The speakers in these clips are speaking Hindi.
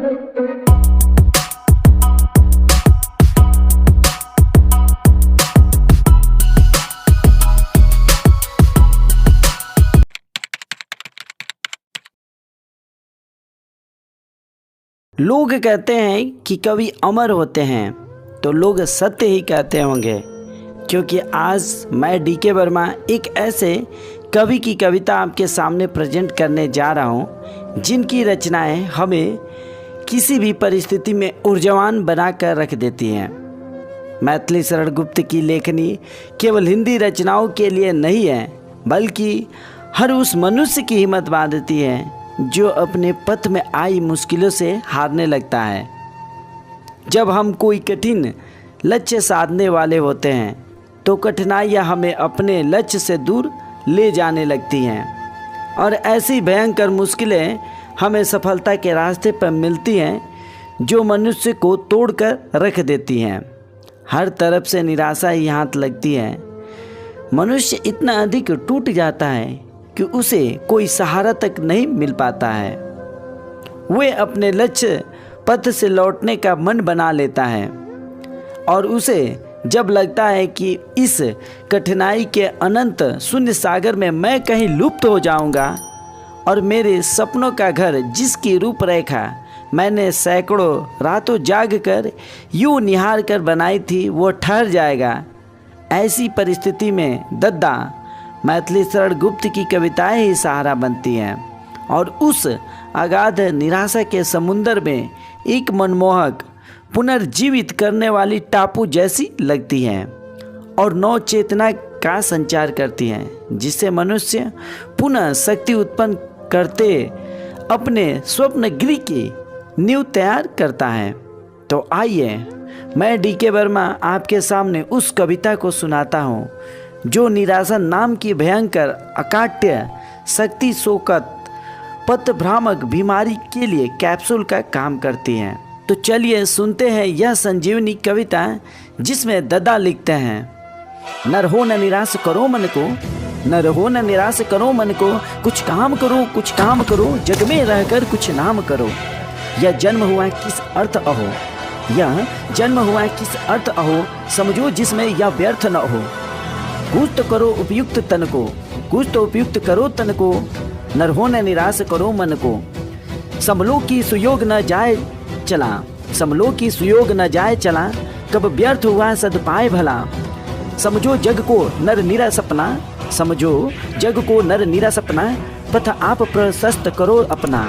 लोग कहते हैं कि कवि अमर होते हैं, तो लोग सत्य ही कहते होंगे, क्योंकि आज मैं डीके वर्मा एक ऐसे कवि की कविता आपके सामने प्रेजेंट करने जा रहा हूँ जिनकी रचनाएं हमें किसी भी परिस्थिति में ऊर्जावान बना कर रख देती हैं। मैथिली शरण गुप्त की लेखनी केवल हिंदी रचनाओं के लिए नहीं है, बल्कि हर उस मनुष्य की हिम्मत बांधती है जो अपने पथ में आई मुश्किलों से हारने लगता है। जब हम कोई कठिन लक्ष्य साधने वाले होते हैं तो कठिनाइयाँ हमें अपने लक्ष्य से दूर ले जाने लगती हैं, और ऐसी भयंकर मुश्किलें हमें सफलता के रास्ते पर मिलती हैं जो मनुष्य को तोड़कर रख देती हैं। हर तरफ से निराशा ही हाथ लगती है। मनुष्य इतना अधिक टूट जाता है कि उसे कोई सहारा तक नहीं मिल पाता है। वह अपने लक्ष्य पथ से लौटने का मन बना लेता है, और उसे जब लगता है कि इस कठिनाई के अनंत शून्य सागर में मैं कहीं लुप्त हो जाऊंगा और मेरे सपनों का घर जिसकी रूपरेखा मैंने सैकड़ों रातों जाग कर यूं निहार कर बनाई थी वो ठहर जाएगा, ऐसी परिस्थिति में दद्दा मैथिली शरण गुप्त की कविताएं ही सहारा बनती हैं और उस अगाध निराशा के समुंदर में एक मनमोहक पुनर्जीवित करने वाली टापू जैसी लगती हैं और नव चेतना का संचार करती हैं, जिससे मनुष्य पुनः शक्ति उत्पन्न करते अपने स्वप्न गृह की नींव तैयार करता है। तो आइए मैं डीके वर्मा आपके सामने उस कविता को सुनाता हूँ जो निराशा नाम की भयंकर अकाट्य शक्ति शोकत पथ भ्रामक बीमारी के लिए कैप्सूल का काम करती हैं। तो चलिए सुनते हैं यह संजीवनी कविता जिसमें दद्दा लिखते हैं, न रहो न निराश करो मन को, न रहो न निराश करो मन को, कुछ काम करो, जग में रहकर कुछ नाम करो। यह जन्म हुआ किस अर्थ अहो, यह जन्म हुआ किस अर्थ अहो, समझो जिसमें यह व्यर्थ न हो। कुछ तो करो उपयुक्त तन को, कुछ तो उपयुक्त करो तन को, न रहो न निराश करो मन को। संभलो की सुयोग न जाए चला, संभलो की सुयोग न जाए चला, कब व्यर्थ हुआ सदपाय भला। समझो जग को नर निरा सपना, समझो जग को नर निरा सपना, पथ आप प्रशस्त करो अपना।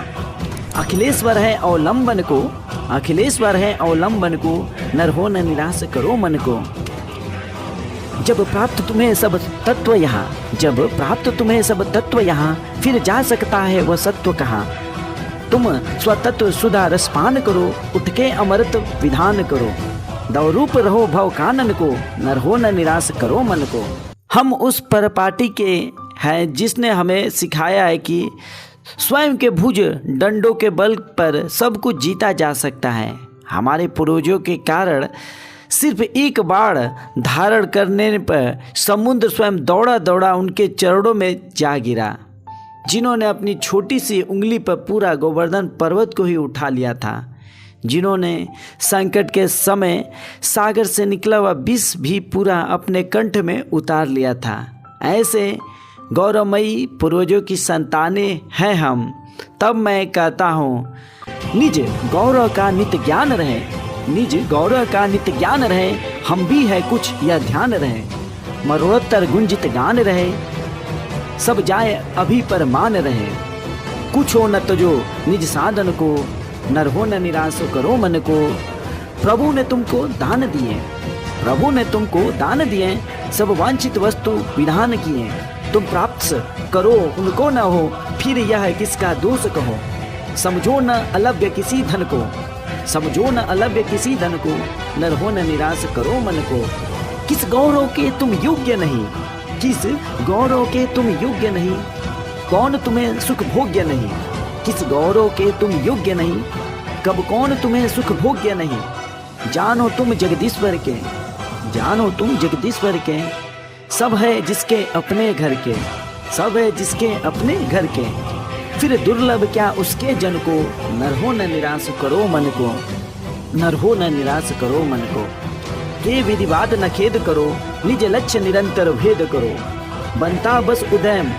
अखिलेश्वर है अवलंबन को, अखिलेश्वर है अवलंबन को, नर हो न निराश करो मन को। जब प्राप्त तुम्हें सब तत्व यहाँ, जब प्राप्त तुम्हें सब तत्व यहाँ, फिर जा सकता है वह सत्व कहाँ। तुम स्वतत्व सुधा रसपान करो, उठ के अमृत विधान करो। दौरूप रहो भव कानन को, नर हो न निराश करो मन को। हम उस परपाटी के हैं जिसने हमें सिखाया है कि स्वयं के भुज डंडों के बल पर सब कुछ जीता जा सकता है। हमारे पूर्वजों के कारण सिर्फ एक बाण धारण करने पर समुद्र स्वयं दौड़ा दौड़ा उनके चरणों में जा गिरा, जिन्होंने अपनी छोटी सी उंगली पर पूरा गोवर्धन पर्वत को ही उठा लिया था, जिन्होंने संकट के समय सागर से निकला हुआ विष भी पूरा अपने कंठ में उतार लिया था। ऐसे गौरवमयी पूर्वजों की संतानें हैं हम। तब मैं कहता हूँ निज गौरव का नित्य ज्ञान रहे, निज गौरव का नित्य ज्ञान रहे, हम भी है कुछ यह ध्यान रहे। मरणोत्तर गुंजित गान रहे, सब जाए अभी पर मान रहे। कुछ हो न तो जो निज साधन को, नर हो न निराश करो मन को। प्रभु ने तुमको दान दिए, प्रभु ने तुमको दान दिए, सब वांछित वस्तु विधान किए। तुम प्राप्त करो उनको न हो, फिर यह किसका दोष कहो। समझो न अलभ्य किसी धन को, समझो न अलभ्य किसी धन को, नर हो न निराश करो मन को। किस गौरव के तुम योग्य नहीं, किस गौरव के तुम योग्य नहीं, कौन तुम्हें सुख भोग्य नहीं। किस गौरव के तुम योग्य नहीं, कब कौन तुम्हें सुख भोग्य नहीं। जानो तुम जगदीश्वर के, जानो तुम जगदीश्वर के, सब है जिसके अपने घर के, सब है जिसके अपने घर के। फिर दुर्लभ क्या उसके जन को, नर हो न निराश करो मन को, नर हो न निराश करो मन को। के विधिवाद न खेद करो, निज लक्ष्य निरंतर भेद करो। बनता बस उदयम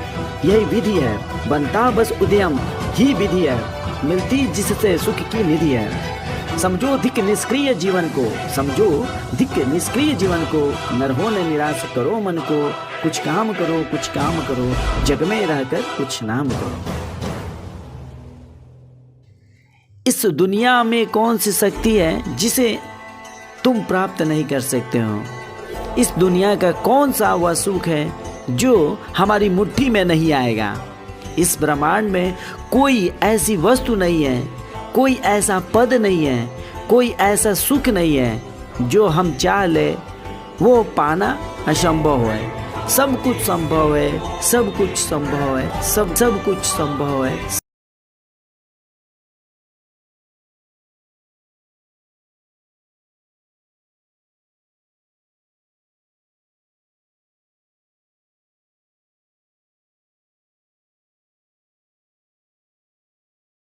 यही विधि है, बनता बस उदयम ही विधि है, मिलती जिससे सुख की निधि है। समझो धिक निष्क्रिय जीवन को, समझो धिक निष्क्रिय जीवन को, नर हो न निराश करो मन को। कुछ काम करो, कुछ काम करो, जग में रहकर कुछ नाम करो। इस दुनिया में कौन सी शक्ति है जिसे तुम प्राप्त नहीं कर सकते हो? इस दुनिया का कौन सा वह सुख है जो हमारी मुट्ठी में नहीं आएगा? इस ब्रह्मांड में कोई ऐसी वस्तु नहीं है, कोई ऐसा पद नहीं है, कोई ऐसा सुख नहीं है जो हम चाह ले वो पाना असंभव है। सब कुछ संभव है, सब कुछ संभव है, सब कुछ संभव है,